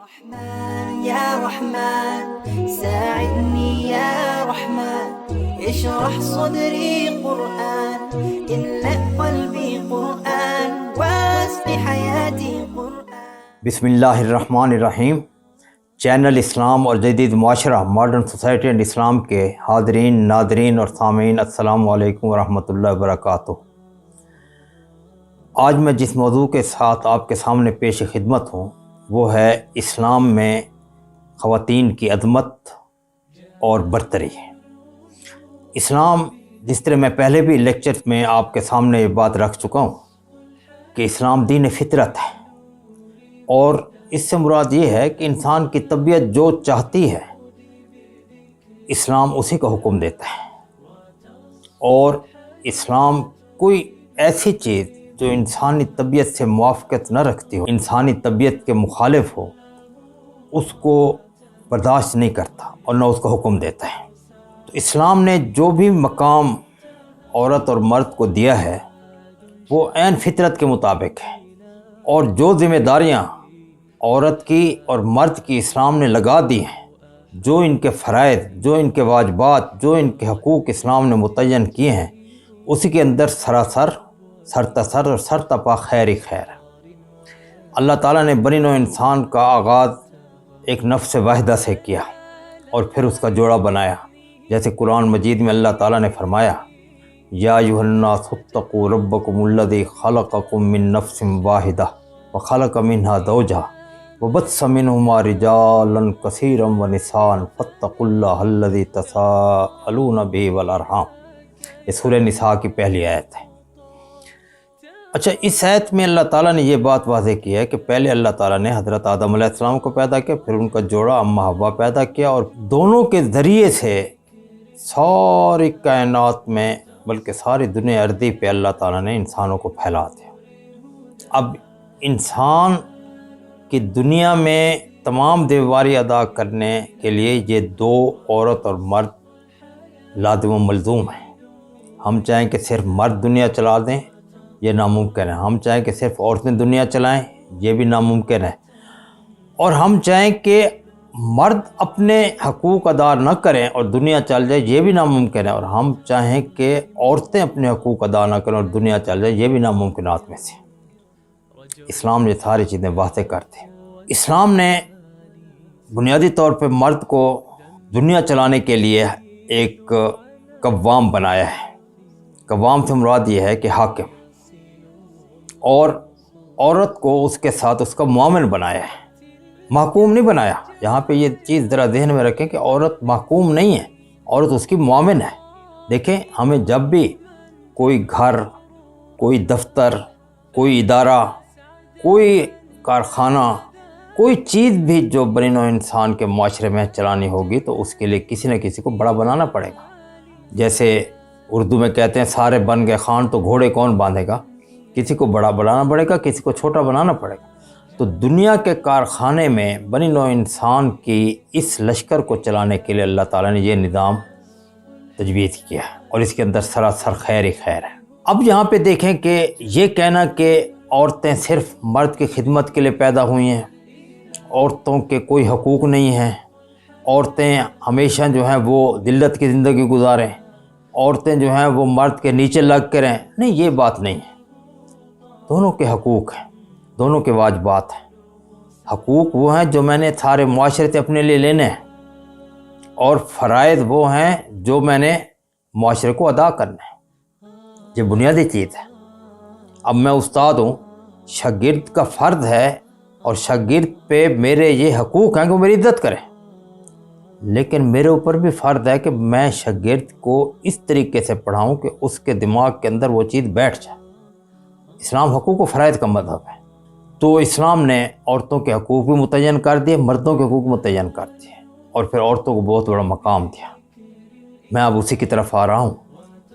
رحمن يا رحمن ساعدني يا رحمن اشرح صدري قرآن املأ قلبي قرآن واسق حياتي قرآن۔ بسم اللہ الرحمن الرحیم۔ چینل اسلام اور جدید معاشرہ ماڈرن سوسائٹی اینڈ اسلام کے حاضرین، ناظرین اور سامعین، السلام علیکم ورحمۃ اللہ وبرکاتہ۔ آج میں جس موضوع کے ساتھ آپ کے سامنے پیش خدمت ہوں وہ ہے اسلام میں خواتین کی عظمت اور برتری۔ اسلام، جس طرح میں پہلے بھی لیکچر میں آپ کے سامنے یہ بات رکھ چکا ہوں کہ اسلام دین فطرت ہے، اور اس سے مراد یہ ہے کہ انسان کی طبیعت جو چاہتی ہے اسلام اسی کا حکم دیتا ہے، اور اسلام کوئی ایسی چیز جو انسانی طبیعت سے موافقت نہ رکھتی ہو، انسانی طبیعت کے مخالف ہو، اس کو برداشت نہیں کرتا اور نہ اس کا حکم دیتا ہے۔ تو اسلام نے جو بھی مقام عورت اور مرد کو دیا ہے وہ عین فطرت کے مطابق ہے، اور جو ذمہ داریاں عورت کی اور مرد کی اسلام نے لگا دی ہیں، جو ان کے فرائض، جو ان کے واجبات، جو ان کے حقوق اسلام نے متعین کیے ہیں، اسی کے اندر سراسر، سرتاسر اور سرتپا خیر ہی خیر ہے۔ اللہ تعالیٰ نے بنی نوع انسان کا آغاز ایک نفس واحدہ سے کیا اور پھر اس کا جوڑا بنایا، جیسے قرآن مجید میں اللہ تعالیٰ نے فرمایا یا ایھا الناس اتقوا ربکم الذی خلقکم من نفس واحدہ وخلق منها زوجها وبث منہما رجالا کثیرا ونساء فاتقوا اللہ الذی تساءلون بہ والارحام۔ یہ سورہ نساء کی پہلی آیت ہے۔ اچھا، اس آیت میں اللہ تعالیٰ نے یہ بات واضح کی ہے کہ پہلے اللہ تعالیٰ نے حضرت آدم علیہ السلام کو پیدا کیا، پھر ان کا جوڑا اماں حوا پیدا کیا، اور دونوں کے ذریعے سے ساری کائنات میں بلکہ ساری دنیا ارضی پہ اللہ تعالیٰ نے انسانوں کو پھیلا دیا۔ اب انسان کی دنیا میں تمام دیواری ادا کرنے کے لیے یہ دو، عورت اور مرد، لازم و ملزوم ہیں۔ ہم چاہیں کہ صرف مرد دنیا چلا دیں، یہ ناممکن ہے۔ ہم چاہیں کہ صرف عورتیں دنیا چلائیں، یہ بھی ناممکن ہے۔ اور ہم چاہیں کہ مرد اپنے حقوق ادا نہ کریں اور دنیا چل جائے، یہ بھی ناممکن ہے۔ اور ہم چاہیں کہ عورتیں اپنے حقوق ادا نہ کریں اور دنیا چل جائے، یہ بھی ناممکنات میں سے۔ اسلام یہ ساری چیزیں واضح کرتے ہیں۔ اسلام نے بنیادی طور پہ مرد کو دنیا چلانے کے لیے ایک قوام بنایا ہے۔ قوام سے مراد یہ ہے کہ حاکم، اور عورت کو اس کے ساتھ اس کا معاون بنایا ہے، محکوم نہیں بنایا۔ یہاں پہ یہ چیز ذرا ذہن میں رکھیں کہ عورت محکوم نہیں ہے، عورت اس کی معاون ہے۔ دیکھیں، ہمیں جب بھی کوئی گھر، کوئی دفتر، کوئی ادارہ، کوئی کارخانہ، کوئی چیز بھی جو بنی نوع انسان کے معاشرے میں چلانی ہوگی تو اس کے لیے کسی نہ کسی کو بڑا بنانا پڑے گا۔ جیسے اردو میں کہتے ہیں سارے بن گئے خان تو گھوڑے کون باندھے گا؟ کسی کو بڑا بنانا پڑے گا، کسی کو چھوٹا بنانا پڑے گا۔ تو دنیا کے کارخانے میں بنی نوع انسان کی اس لشکر کو چلانے کے لیے اللہ تعالیٰ نے یہ نظام تجویز کیا ہے، اور اس کے اندر سراسر خیر ہی خیر ہے۔ اب یہاں پہ دیکھیں کہ یہ کہنا کہ عورتیں صرف مرد کی خدمت کے لیے پیدا ہوئی ہیں، عورتوں کے کوئی حقوق نہیں ہیں، عورتیں ہمیشہ جو ہیں وہ ذلت کی زندگی گزاریں، عورتیں جو ہیں وہ مرد کے نیچے لگ کے رہیں، نہیں، یہ بات نہیں ہے۔ دونوں کے حقوق ہیں، دونوں کے واجبات ہیں۔ حقوق وہ ہیں جو میں نے سارے معاشرے سے اپنے لیے لینے ہیں، اور فرائض وہ ہیں جو میں نے معاشرے کو ادا کرنا ہے۔ یہ بنیادی چیز ہے۔ اب میں استاد ہوں، شاگرد کا فرض ہے، اور شاگرد پہ میرے یہ حقوق ہیں کہ وہ میری عزت کرے، لیکن میرے اوپر بھی فرض ہے کہ میں شاگرد کو اس طریقے سے پڑھاؤں کہ اس کے دماغ کے اندر وہ چیز بیٹھ جائے۔ اسلام حقوق و فرائض کا مذہب ہے، تو اسلام نے عورتوں کے حقوق بھی متعین کر دیے، مردوں کے حقوق متعین کر دیے، اور پھر عورتوں کو بہت بڑا مقام دیا۔ میں اب اسی کی طرف آ رہا ہوں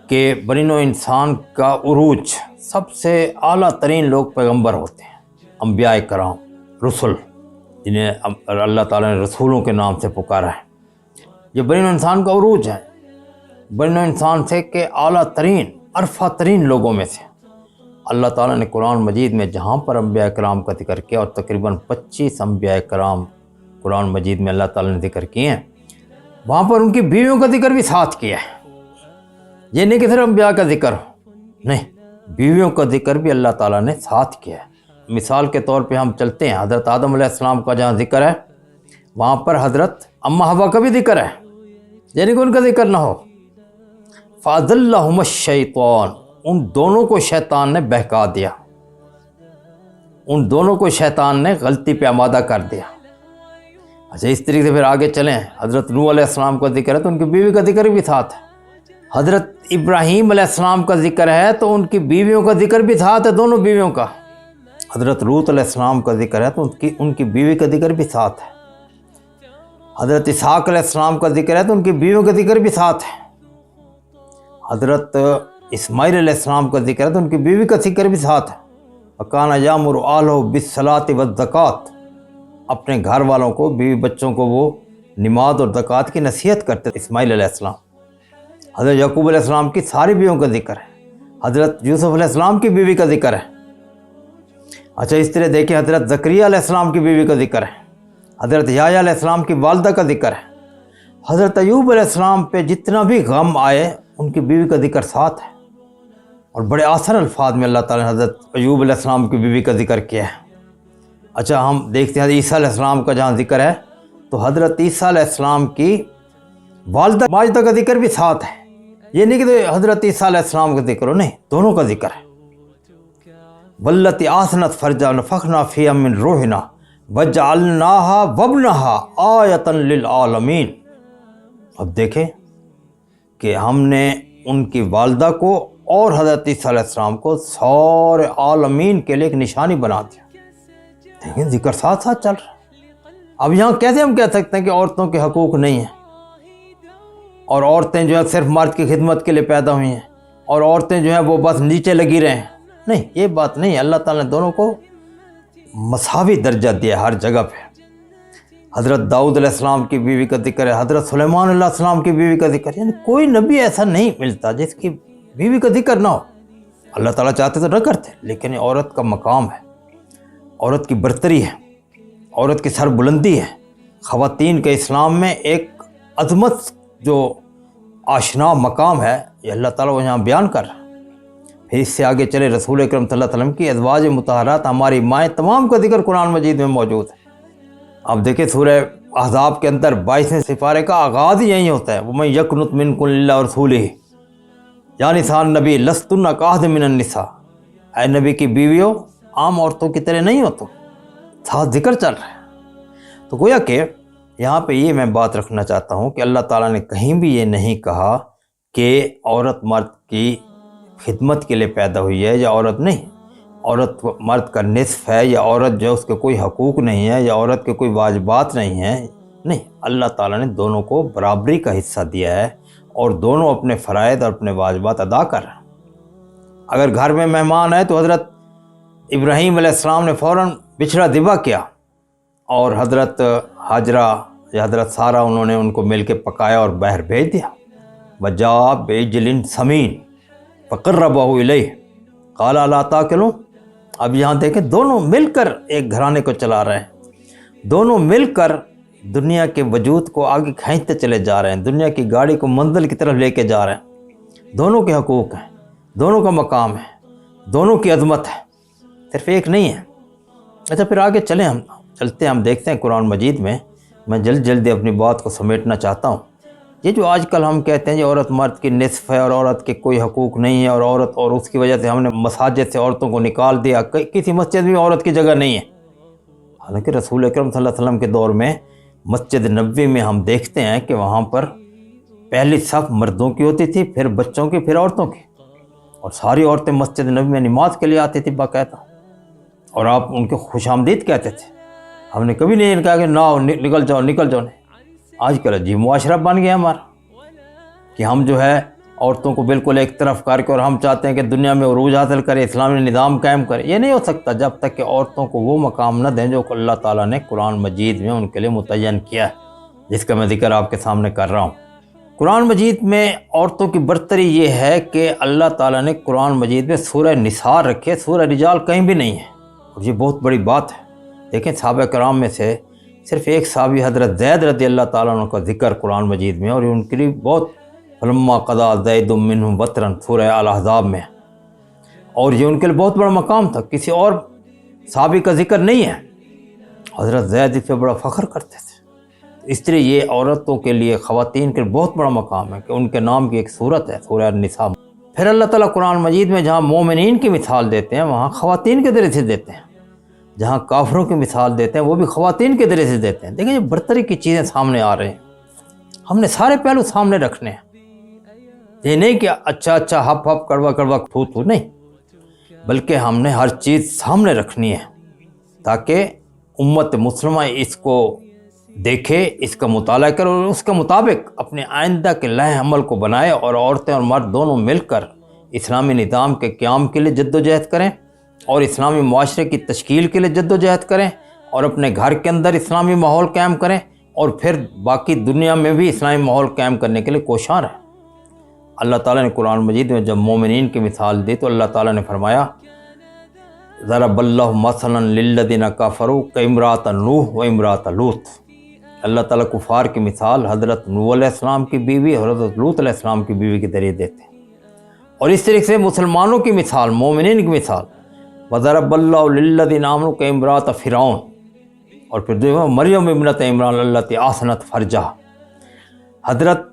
کہ بنی نوع انسان کا عروج، سب سے اعلیٰ ترین لوگ پیغمبر ہوتے ہیں، انبیاء کرام، رسول، جنہیں اللہ تعالیٰ نے رسولوں کے نام سے پکارا ہے۔ یہ بنی نوع انسان کا عروج ہے، بنی نوع انسان سے کہ اعلیٰ ترین، عرفہ ترین لوگوں میں سے۔ اللہ تعالیٰ نے قرآن مجید میں جہاں پر انبیاء کرام کا ذکر کیا، اور تقریباً 25 انبیاء کرام قرآن مجید میں اللہ تعالیٰ نے ذکر کیے ہیں، وہاں پر ان کی بیویوں کا ذکر بھی ساتھ کیا ہے۔ یہ نہیں کہ صرف انبیاء کا ذکر ہو، نہیں، بیویوں کا ذکر بھی اللہ تعالیٰ نے ساتھ کیا ہے۔ مثال کے طور پہ ہم چلتے ہیں، حضرت آدم علیہ السلام کا جہاں ذکر ہے وہاں پر حضرت اماں حوا کا بھی ذکر ہے، یعنی کہ ان کا ذکر نہ ہو۔ فَأَضَلَّهُمَ الشَّيْطَانُ، ان دونوں کو شیطان نے بہکا دیا، ان دونوں کو شیطان نے غلطی پہ آمادہ کر دیا۔ اچھا، اس طریقے سے پھر آگے چلیں، حضرت نوح علیہ السلام کا ذکر ہے تو ان کی بیوی کا ذکر بھی ساتھ ہے۔ حضرت ابراہیم علیہ السلام کا ذکر ہے تو ان کی بیویوں کا ذکر بھی ساتھ ہے، دونوں بیویوں کا۔ حضرت لوط علیہ السلام کا ذکر ہے تو ان کی بیوی کا ذکر بھی ساتھ ہے۔ حضرت اسحاق علیہ السلام کا ذکر ہے تو ان کی بیویوں کا ذکر بھی ساتھ ہے۔ حضرت اسماعیل علیہ السلام کا ذکر ہے تو ان کی بیوی کا ذکر بھی ساتھ ہے۔ وَكَانَ يَأْمُرُ أَهْلَهُ بِالصَّلَاةِ وَالزَّكَاةِ، اپنے گھر والوں کو، بیوی بچوں کو وہ نماز اور زکوٰۃ کی نصیحت کرتے تھے اسماعیل علیہ السلام۔ حضرت یعقوب علیہ السلام کی ساری بیویوں کا ذکر ہے۔ حضرت یوسف علیہ السلام کی بیوی کا ذکر ہے۔ اچھا، اس طرح دیکھیں، حضرت زکریا علیہ السلام کی بیوی کا ذکر ہے۔ حضرت یحییٰ علیہ السلام کی والدہ کا ذکر ہے۔ حضرت ایوب علیہ السلام پہ جتنا بھی غم آئے ان کی بیوی کا ذکر ساتھ ہے، اور بڑے آسان الفاظ میں اللہ تعالیٰ نے حضرت ایوب علیہ السلام کی بیوی کا ذکر کیا ہے۔ اچھا، ہم دیکھتے ہیں عیسیٰ علیہ السلام کا جہاں ذکر ہے تو حضرت عیسیٰ علیہ السلام کی والدہ ماجدہ کا ذکر بھی ساتھ ہے۔ یہ نہیں کہ حضرت عیسیٰ علیہ السلام کا ذکر ہو، نہیں، دونوں کا ذکر ہے۔ واللتی احسنت فرجا نفخنا فیہا من روحنا وجعلناہا وابنہا آیۃ للعالمین۔ اب دیکھیں کہ ہم نے ان کی والدہ کو اور حضرت عیسیٰ علیہ السلام کو سارے عالمین کے لیے ایک نشانی بنا دیا۔ دیکھیں، ذکر ساتھ ساتھ چل رہا ہے۔ اب یہاں کیسے ہم کہہ سکتے ہیں کہ عورتوں کے حقوق نہیں ہیں، اور عورتیں جو ہیں صرف مرد کی خدمت کے لیے پیدا ہوئی ہیں، اور عورتیں جو ہیں وہ بس نیچے لگی رہیں؟ نہیں، یہ بات نہیں ہے۔ اللہ تعالیٰ نے دونوں کو مساوی درجہ دیا ہر جگہ پہ۔ حضرت داؤد علیہ السلام کی بیوی کا ذکر ہے، حضرت سلیمان علیہ السلام کی بیوی کا ذکر ہے، یعنی کوئی نبی ایسا نہیں ملتا جس کی بیوی کا ذکر نہ ہو۔ اللہ تعالیٰ چاہتے تو نہ کرتے، لیکن یہ عورت کا مقام ہے، عورت کی برتری ہے، عورت کی سر بلندی ہے۔ خواتین کے اسلام میں ایک عظمت جو آشنا مقام ہے، یہ اللہ تعالیٰ وہ یہاں بیان کر رہا ہے۔ پھر اس سے آگے چلے، رسول اکرم صلی اللہ علیہ وسلم کی ازواج مطہرات، ہماری مائیں تمام کا ذکر قرآن مجید میں موجود ہے۔ اب دیکھیں، سورہ احزاب کے اندر 22ویں سپارے کا آغاز ہی یہیں ہوتا ہے، وَمَن يَقْنُتْ مِنكُنْ لِلَّهِ وَرَسُولِهِ یا نساء النبی لستن کأحد من النساء، اے نبی کی بیویوں عام عورتوں کی طرح نہیں ہو تم۔ ساتھ ذکر چل رہا ہے۔ تو گویا کہ یہاں پہ یہ میں بات رکھنا چاہتا ہوں کہ اللہ تعالیٰ نے کہیں بھی یہ نہیں کہا کہ عورت مرد کی خدمت کے لیے پیدا ہوئی ہے، یا عورت نہیں، عورت مرد کا نصف ہے، یا عورت جو اس کے کوئی حقوق نہیں ہے، یا عورت کے کوئی واجبات نہیں ہیں۔ نہیں، اللہ تعالیٰ نے دونوں کو برابری کا حصہ دیا ہے، اور دونوں اپنے فرائض اور اپنے واجبات ادا کر رہے ہیں۔ اگر گھر میں مہمان آئے تو حضرت ابراہیم علیہ السلام نے فوراً بچھڑا ذبح کیا، اور حضرت حاجرہ یا حضرت سارہ انہوں نے ان کو مل کے پکایا اور باہر بھیج دیا۔ وَجَاءَ بِعِجْلٍ سَمِينٍ فَقَرَّبَهُ إِلَيْهِ قَالَ أَلَا تَأْكُلُونَ۔ اب یہاں دیکھیں، دونوں مل کر ایک گھرانے کو چلا رہے ہیں، دونوں مل کر دنیا کے وجود کو آگے کھینچتے چلے جا رہے ہیں، دنیا کی گاڑی کو منزل کی طرف لے کے جا رہے ہیں۔ دونوں کے حقوق ہیں، دونوں کا مقام ہے، دونوں کی عظمت ہے، صرف ایک نہیں ہے۔ اچھا، پھر آگے چلیں، ہم چلتے ہیں، ہم دیکھتے ہیں قرآن مجید میں جلدی اپنی بات کو سمیٹنا چاہتا ہوں۔ یہ جو آج کل ہم کہتے ہیں کہ عورت مرد کی نصف ہے، اور عورت کے کوئی حقوق نہیں ہے، اور عورت، اور اس کی وجہ سے ہم نے مساجد سے عورتوں کو نکال دیا، کسی مسجد میں عورت کی جگہ نہیں ہے۔ حالانکہ رسول اکرم صلی اللہ علیہ وسلم کے دور میں مسجد نبوی میں ہم دیکھتے ہیں کہ وہاں پر پہلی صف مردوں کی ہوتی تھی، پھر بچوں کی، پھر عورتوں کی، اور ساری عورتیں مسجد نبوی میں نماز کے لیے آتی تھی باقاعدہ، اور آپ ان کے خوش آمدید کہتے تھے۔ ہم نے کبھی نہیں کہا کہ نہ نکل جاؤ نکل جاؤ، نہیں۔ آج کل عجیب معاشرہ بن گیا ہمارا کہ ہم جو ہے عورتوں کو بالکل ایک طرف کر کے، اور ہم چاہتے ہیں کہ دنیا میں عروج حاصل کرے، اسلامی نظام قائم کرے۔ یہ نہیں ہو سکتا جب تک کہ عورتوں کو وہ مقام نہ دیں جو اللہ تعالیٰ نے قرآن مجید میں ان کے لیے متعین کیا ہے، جس کا میں ذکر آپ کے سامنے کر رہا ہوں۔ قرآن مجید میں عورتوں کی برتری یہ ہے کہ اللہ تعالیٰ نے قرآن مجید میں سورہ نساء رکھے، سورہ رجال کہیں بھی نہیں ہے، اور یہ بہت بڑی بات ہے۔ دیکھیں، صحابہ کرام میں سے صرف ایک صحابی حضرت زید رضی اللہ تعالیٰ عنہ کا ذکر قرآن مجید میں، اور ان کے لیے بہت فلما قضا زید منہم وطرا سورہ الاحزاب میں، اور یہ ان کے لیے بہت بڑا مقام تھا، کسی اور صحابی کا ذکر نہیں ہے، حضرت زید اس پہ بڑا فخر کرتے تھے۔ اس طرح یہ عورتوں کے لیے، خواتین کے لیے بہت بڑا مقام ہے کہ ان کے نام کی ایک صورت ہے سورہ النساء۔ پھر اللہ تعالیٰ قرآن مجید میں جہاں مومنین کی مثال دیتے ہیں وہاں خواتین کے ذریعے سے دیتے ہیں، جہاں کافروں کی مثال دیتے ہیں وہ بھی خواتین کے ذریعے سے دیتے ہیں۔ دیکھیں یہ برتری کی چیزیں سامنے آ رہے ہیں، ہم نے سارے پہلو سامنے رکھنے ہیں، یہ نہیں کہ اچھا ہپ ہپ کڑوا کڑوا تھو تھو، نہیں، بلکہ ہم نے ہر چیز سامنے رکھنی ہے تاکہ امت مسلمہ اس کو دیکھے، اس کا مطالعہ کرے اور اس کے مطابق اپنے آئندہ کے لائحہ عمل کو بنائے، اور عورتیں اور مرد دونوں مل کر اسلامی نظام کے قیام کے لیے جد و جہد کریں، اور اسلامی معاشرے کی تشکیل کے لیے جد و جہد کریں، اور اپنے گھر کے اندر اسلامی ماحول قائم کریں، اور پھر باقی دنیا میں بھی اسلامی ماحول قائم کرنے کے لیے کوشاں رہیں۔ اللہ تعالیٰ نے قرآن مجید میں جب مومنین کی مثال دی تو اللہ تعالیٰ نے فرمایا ضرب اللہ مثلا للذین کفروا کامرأۃ نوح و امرأۃ لوط۔ اللہ تعالیٰ کفار کی مثال حضرت نوح علیہ السلام کی بیوی اور حضرت لوط علیہ السلام کی بیوی کے ذریعے دیتے ہیں، اور اس طریقے سے مسلمانوں کی مثال، مومنین کی مثال وضرب اللہ للذین آمنوا کامرأۃ فرعون، اور پھر جو مریم ابنۃ عمران التی احسنت فرجہ، حضرت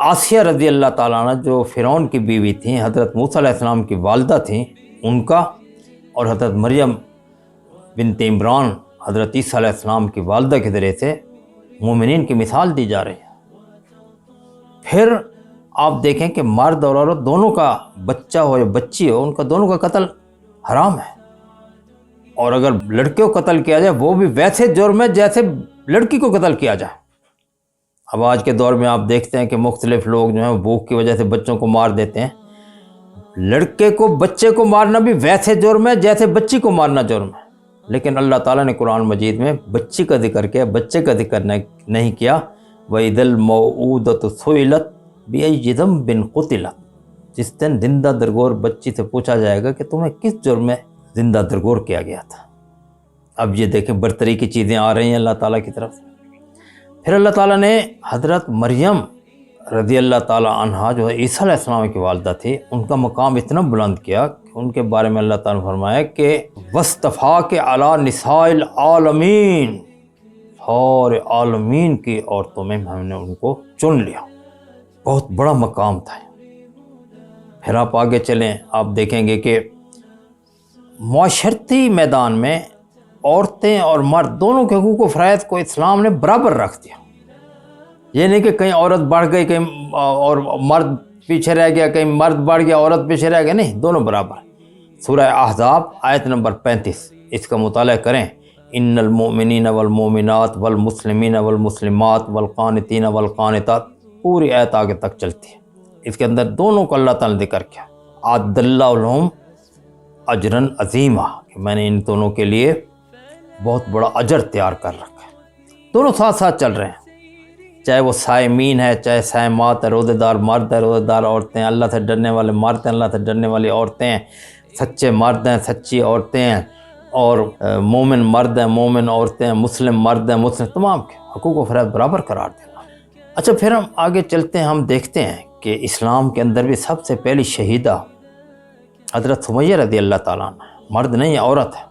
آسیہ رضی اللہ تعالیٰ عنہ جو فرعون کی بیوی تھیں، حضرت موسیٰ علیہ السلام کی والدہ تھیں ان کا، اور حضرت مریم بنت عمران حضرت عیسیٰ علیہ السلام کی والدہ کے ذریعے سے مومنین کی مثال دی جا رہی ہے۔ پھر آپ دیکھیں کہ مرد اور عورت دونوں کا بچہ ہو یا بچی ہو، ان کا دونوں کا قتل حرام ہے، اور اگر لڑکے کو قتل کیا جائے وہ بھی ویسے جرم ہے جیسے لڑکی کو قتل کیا جائے۔ اب آج کے دور میں آپ دیکھتے ہیں کہ مختلف لوگ جو ہیں بھوک کی وجہ سے بچوں کو مار دیتے ہیں، لڑکے کو بچے کو مارنا بھی ویسے جرم ہے جیسے بچی کو مارنا جرم ہے، لیکن اللہ تعالیٰ نے قرآن مجید میں بچی کا ذکر کیا، بچے کا ذکر نہیں کیا۔ وَإِذَا الْمَوْءُودَةُ سُئِلَتْ بِأَيِّ ذَنبٍ قُتِلَتْ، جس دن زندہ درگور بچی سے پوچھا جائے گا کہ تمہیں کس جرم میں زندہ درگور کیا گیا تھا۔ اب یہ دیکھیں برتری کی چیزیں آ رہی ہیں اللہ تعالیٰ کی طرف۔ پھر اللہ تعالیٰ نے حضرت مریم رضی اللہ تعالیٰ عنہا جو عیسیٰ علیہ السلام کی والدہ تھی، ان کا مقام اتنا بلند کیا کہ ان کے بارے میں اللہ تعالیٰ نے فرمایا کہ وَاصْطَفَاكَ عَلَىٰ نِسَاءِ الْعَالَمِينَ، سارے عالمین کی عورتوں میں ہم نے ان کو چن لیا، بہت بڑا مقام تھا۔ پھر آپ آگے چلیں، آپ دیکھیں گے کہ معاشرتی میدان میں عورتیں اور مرد دونوں کے حقوق و فرائض کو اسلام نے برابر رکھ دیا۔ یہ نہیں کہ کہیں عورت بڑھ گئی کہیں اور مرد پیچھے رہ گیا، کہیں مرد بڑھ گیا عورت پیچھے رہ گیا، نہیں، دونوں برابر۔ سورہ احزاب آیت نمبر 35 اس کا مطالعہ کریں، ان المؤمنین والمؤمنات والمسلمین والمسلمات والقانتین والقانتات، پوری آیت آگے تک چلتی ہے، اس کے اندر دونوں کو اللہ تعالیٰ نے ذکر کیا، اعد اللہ لہم اجرا عظیما، کہ میں نے ان دونوں کے لیے بہت بڑا اجر تیار کر رکھا ہے۔ دونوں ساتھ ساتھ چل رہے ہیں، چاہے وہ صائمین ہے، چاہے صائمات ہے، روزے دار مرد ہے، روزے دار عورتیں، اللہ سے ڈرنے والے مرد ہیں، اللہ سے ڈرنے والی عورتیں ہیں، سچے مرد ہیں، سچی عورتیں ہیں، اور مومن مرد ہیں، مومن عورتیں ہیں، مسلم مرد ہیں، مسلم، تمام کے حقوق و فرائض برابر قرار دینا۔ اچھا پھر ہم آگے چلتے ہیں، ہم دیکھتے ہیں کہ اسلام کے اندر بھی سب سے پہلی شہیدہ حضرت سمیہ رضی اللہ تعالیٰ عنہ، مرد نہیں عورت ہے۔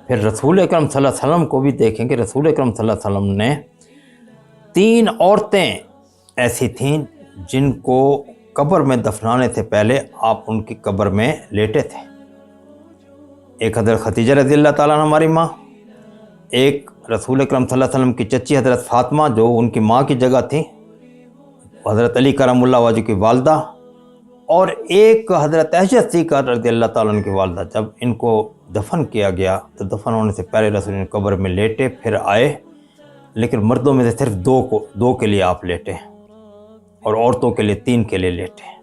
پھر رسول اکرم صلی اللہ علیہ وسلم کو بھی دیکھیں کہ رسول اکرم صلی اللہ علیہ وسلم نے 3 عورتیں ایسی تھیں جن کو قبر میں دفنانے سے پہلے آپ ان کی قبر میں لیٹے تھے۔ ایک حضرت خدیجہ رضی اللہ تعالیٰ عنہ ہماری ماں، ایک رسول اکرم صلی اللہ علیہ وسلم کی چچی حضرت فاطمہ جو ان کی ماں کی جگہ تھی، حضرت علی کرم اللہ وجہ کی والدہ، اور ایک حضرت عائشہ صدیقہ رضی اللہ تعالیٰ عنہ کی والدہ۔ جب ان کو دفن کیا گیا تو دفن ہونے سے پہلے رسول نے قبر میں لیٹے، پھر آئے، لیکن مردوں میں سے صرف 2 کے لیے آپ لیٹے اور عورتوں کے لیے 3 کے لیے لیٹے۔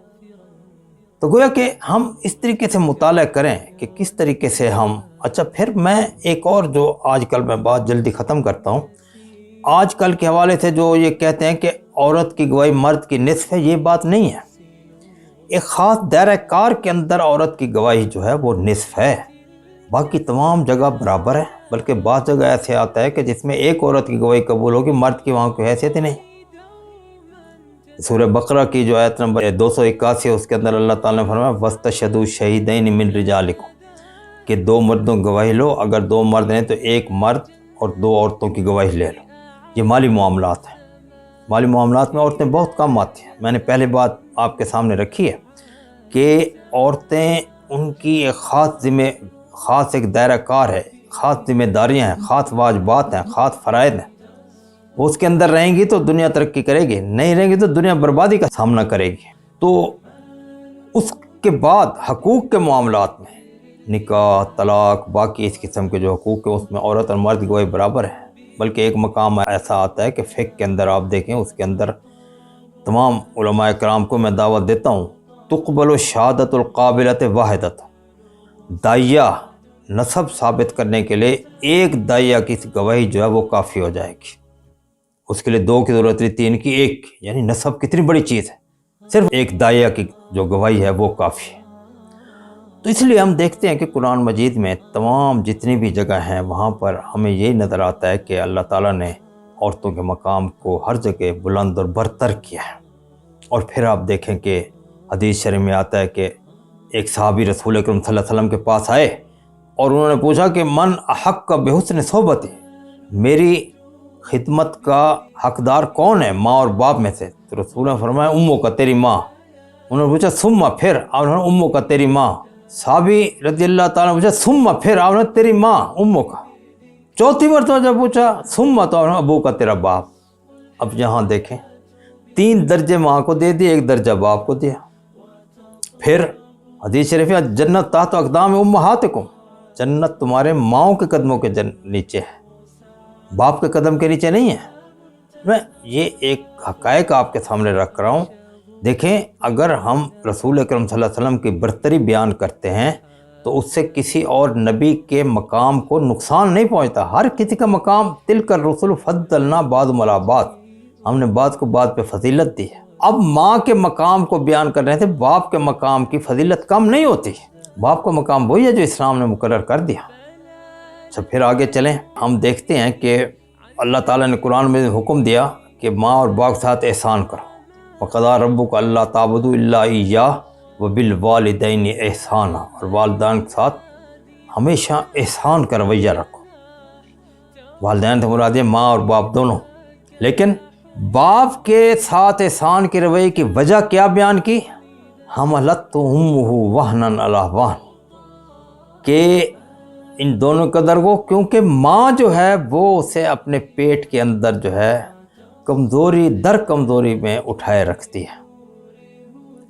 تو گویا کہ ہم اس طریقے سے مطالعہ کریں کہ کس طریقے سے ہم۔ اچھا پھر میں ایک اور جو آج کل میں بات جلدی ختم کرتا ہوں، آج کل کے حوالے سے جو یہ کہتے ہیں کہ عورت کی گواہی مرد کی نصف ہے، یہ بات نہیں ہے۔ ایک خاص دائرہ کار کے اندر عورت کی گواہی جو ہے وہ نصف ہے، باقی تمام جگہ برابر ہے، بلکہ بعض جگہ ایسے آتا ہے کہ جس میں ایک عورت کی گواہی قبول ہوگی، مرد کی وہاں کوئی حیثیت ہی نہیں۔ سورہ بقرہ کی جو آیت نمبر 281 ہے، اس کے اندر اللہ تعالیٰ نے فرمایا وَاسْتَشْهَدُوا شَهِيدَيْنِ مِن رِجَالِكُمْ کہ دو مردوں کی گواہی لو، اگر دو مرد ہیں تو ایک مرد اور دو عورتوں کی گواہی لے لو۔ یہ مالی معاملات ہیں، مالی معاملات میں عورتیں بہت کم آتی ہیں۔ میں نے پہلے بات آپ کے سامنے رکھی ہے کہ عورتیں ان کی ایک خاص ایک دائرہ کار ہے، خاص ذمہ داریاں ہیں، خاص واجبات ہیں، خاص فرائض ہیں۔ وہ اس کے اندر رہیں گی تو دنیا ترقی کرے گی، نہیں رہیں گی تو دنیا بربادی کا سامنا کرے گی۔ تو اس کے بعد حقوق کے معاملات میں نکاح، طلاق، باقی اس قسم کے جو حقوق ہیں اس میں عورت اور مرد کی گواہی برابر ہے۔ بلکہ ایک مقام ایسا آتا ہے کہ فقہ کے اندر آپ دیکھیں، اس کے اندر تمام علماء کرام کو میں دعوت دیتا ہوں، تقبل شہادت القابلۃ واحدۃ، داعیہ نسب ثابت کرنے کے لیے ایک داعیہ کی گواہی جو ہے وہ کافی ہو جائے گی۔ اس کے لیے دو کی ضرورت نہیں، تین کی، ایک کی۔ یعنی نسب کتنی بڑی چیز ہے، صرف ایک داعیہ کی جو گواہی ہے وہ کافی ہے۔ تو اس لیے ہم دیکھتے ہیں کہ قرآن مجید میں تمام جتنی بھی جگہ ہیں وہاں پر ہمیں یہی نظر آتا ہے کہ اللہ تعالیٰ نے عورتوں کے مقام کو ہر جگہ بلند اور برتر کیا ہے۔ اور پھر آپ دیکھیں کہ حدیث شریف میں آتا ہے کہ ایک صحابی رسول اکرم صلی اللہ علیہ وسلم کے پاس آئے اور انہوں نے پوچھا کہ من احق کا بحسن صحبت، میری خدمت کا حقدار کون ہے ماں اور باپ میں سے؟ تو رسول نے فرمایا امو کا، تیری ماں۔ انہوں نے پوچھا ثم، پھر؟ آپ نے امو کا، تیری ماں۔ صحابی رضی اللہ تعالیٰ نے پوچھا ثم، پھر؟ آپ نے تیری ماں امو کا۔ چوتھی مرتبہ جب پوچھا ثم، تو آپ نے ابو کا، تیرا باپ۔ اب یہاں دیکھیں 3 درجے ماں کو دے دیے، 1 درجہ باپ کو دیا۔ پھر حدیث شریف ہے جنت تحت اقدام امہاتکم، جنت تمہارے ماؤں کے قدموں کے نیچے ہے، باپ کے قدم کے نیچے نہیں ہے۔ میں یہ ایک حقائق آپ کے سامنے رکھ رہا ہوں۔ دیکھیں، اگر ہم رسول اکرم صلی اللہ علیہ وسلم کی برتری بیان کرتے ہیں تو اس سے کسی اور نبی کے مقام کو نقصان نہیں پہنچتا۔ ہر کسی کا مقام تلک الرسل فضلنا بعضهم علی بعض، ہم نے بعض کو بعض پہ فضیلت دی ہے۔ اب ماں کے مقام کو بیان کر رہے تھے، باپ کے مقام کی فضیلت کم نہیں ہوتی۔ باپ کا مقام وہی ہے جو اسلام نے مقرر کر دیا۔ اچھا، پھر آگے چلیں، ہم دیکھتے ہیں کہ اللہ تعالیٰ نے قرآن میں حکم دیا کہ ماں اور باپ کے ساتھ احسان کرو۔ وَقَضَىٰ رَبُّكَ أَلَّا تَعْبُدُوا إِلَّا إِيَّاهُ وَبِالْوَالِدَيْنِ إِحْسَانًا، اور والدین کے ساتھ ہمیشہ احسان کا رویہ رکھو۔ والدین سے مراد ہے ماں اور باپ دونوں، لیکن باپ کے ساتھ احسان کے رویے کی وجہ کیا بیان کی؟ حَمَلَتْهُ أُمُّهُ وَهْنًا عَلَىٰ وَهْنٍ، کہ ان دونوں قدر کو، کیونکہ ماں جو ہے وہ اسے اپنے پیٹ کے اندر جو ہے کمزوری در کمزوری میں اٹھائے رکھتی ہے،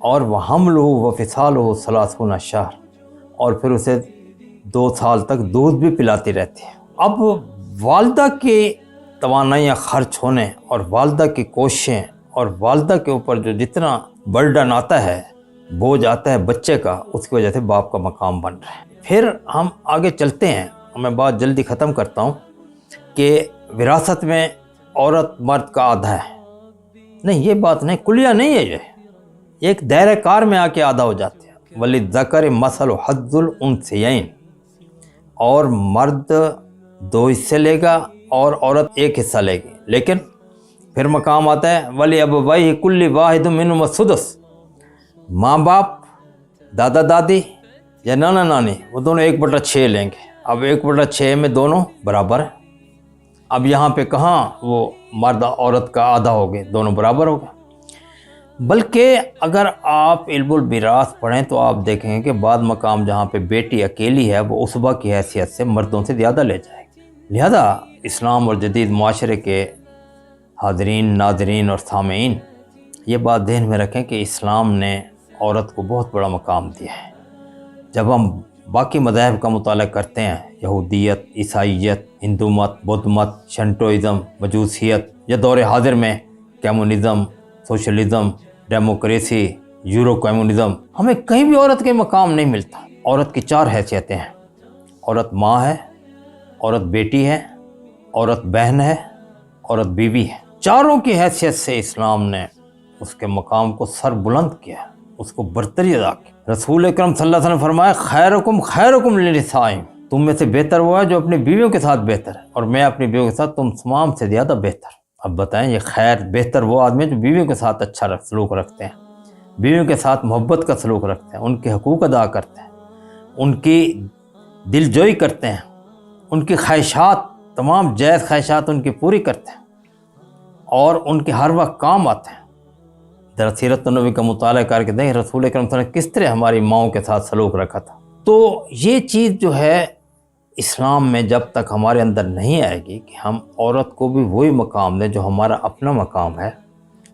اور وَحَمْلُهُ وَفِصَالُهُ 30 شہر، اور پھر اسے 2 سال تک دودھ بھی پلاتی رہتی ہے۔ اب والدہ کی توانائیاں خرچ ہونے اور والدہ کی کوششیں اور والدہ کے اوپر جو جتنا برڈن آتا ہے، بوجھ آتا ہے بچے کا، اس کی وجہ سے باپ کا مقام بن رہا ہے۔ پھر ہم آگے چلتے ہیں، میں بات جلدی ختم کرتا ہوں کہ وراثت میں عورت مرد کا آدھا ہے، نہیں یہ بات نہیں، کلیہ نہیں ہے، یہ ایک دائرہ کار میں آ کے آدھا ہو جاتے ہیں۔ وَلِلذَّكَرِ مَثَلُ حَظِّ الْأُنثَيَيْنِ، اور مرد 2 حصے لے گا اور عورت 1 حصہ لے گی، لیکن پھر مقام آتا ہے وَلِأَبَوَيْهِ كُلِّ وَاحِدٍ مِّنْهُمَا السُّدُسُ، ماں باپ، دادا دادی یا نانا نانی، وہ دونوں 1/6 لیں گے۔ اب 1/6 میں دونوں برابر ہیں۔ اب یہاں پہ کہاں وہ مرد عورت کا آدھا ہو گئے، دونوں برابر ہو گئے۔ بلکہ اگر آپ علم المیراث پڑھیں تو آپ دیکھیں گے کہ بعض مقام جہاں پہ بیٹی اکیلی ہے وہ عصبہ کی حیثیت سے مردوں سے زیادہ لے جائے گی۔ لہذا اسلام اور جدید معاشرے کے حاضرین، ناظرین اور سامعین، یہ بات ذہن میں رکھیں کہ اسلام نے عورت کو بہت بڑا مقام دیا ہے۔ جب ہم باقی مذاہب کا مطالعہ کرتے ہیں، یہودیت، عیسائیت، ہندو مت، بدھ مت، شنٹوازم، مجوسیت، یا دور حاضر میں communism, socialism, democracy, euro communism, ہمیں کہیں بھی عورت کے مقام نہیں ملتا۔ عورت کی 4 حیثیتیں ہیں، عورت ماں ہے، عورت بیٹی ہے، عورت بہن ہے، عورت بیوی ہے۔ چاروں کی حیثیت سے اسلام نے اس کے مقام کو سر بلند کیا، اس کو برتری ادا کی۔ رسول اکرم صلی اللہ علیہ وسلم فرمایا خیرکم خیرکم لنسائہم، تم میں سے بہتر وہ ہے جو اپنی بیویوں کے ساتھ بہتر ہے، اور میں اپنی بیویوں کے ساتھ تم تمام سے زیادہ بہتر۔ اب بتائیں یہ خیر بہتر وہ آدمی ہے جو بیویوں کے ساتھ اچھا سلوک رکھتے ہیں، بیویوں کے ساتھ محبت کا سلوک رکھتے ہیں، ان کے حقوق ادا کرتے ہیں، ان کی دل جوئی کرتے ہیں، ان کی خواہشات، تمام جائز خواہشات ان کی پوری کرتے ہیں اور ان کے ہر وقت کام آتے ہیں۔ ذرا سیرت النبی کا مطالعہ کر کے دیکھیں رسول اکرم صلی اللہ علیہ وسلم کس طرح ہماری ماؤں کے ساتھ سلوک رکھا تھا۔ تو یہ چیز جو ہے اسلام میں جب تک ہمارے اندر نہیں آئے گی کہ ہم عورت کو بھی وہی مقام دیں جو ہمارا اپنا مقام ہے،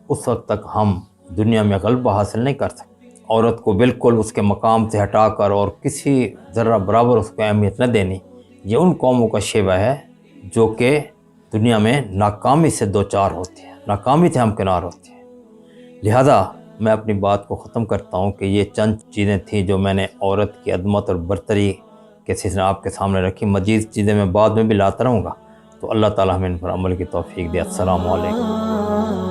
اس وقت تک ہم دنیا میں غلبہ حاصل نہیں کر سکتے۔ عورت کو بالکل اس کے مقام سے ہٹا کر اور کسی ذرہ برابر اس کو اہمیت نہ دینی، یہ ان قوموں کا شیوہ ہے جو کہ دنیا میں ناکامی سے دوچار ہوتی ہے، ناکامی سے ہمکنار ہوتی ہے۔ لہذا میں اپنی بات کو ختم کرتا ہوں کہ یہ چند چیزیں تھیں جو میں نے عورت کی عظمت اور برتری کے سلسلے آپ کے سامنے رکھی۔ مزید چیزیں میں بعد میں بھی لاتا رہوں گا، تو اللہ تعالیٰ ہمیں ان پر عمل کی توفیق دے۔ السلام علیکم۔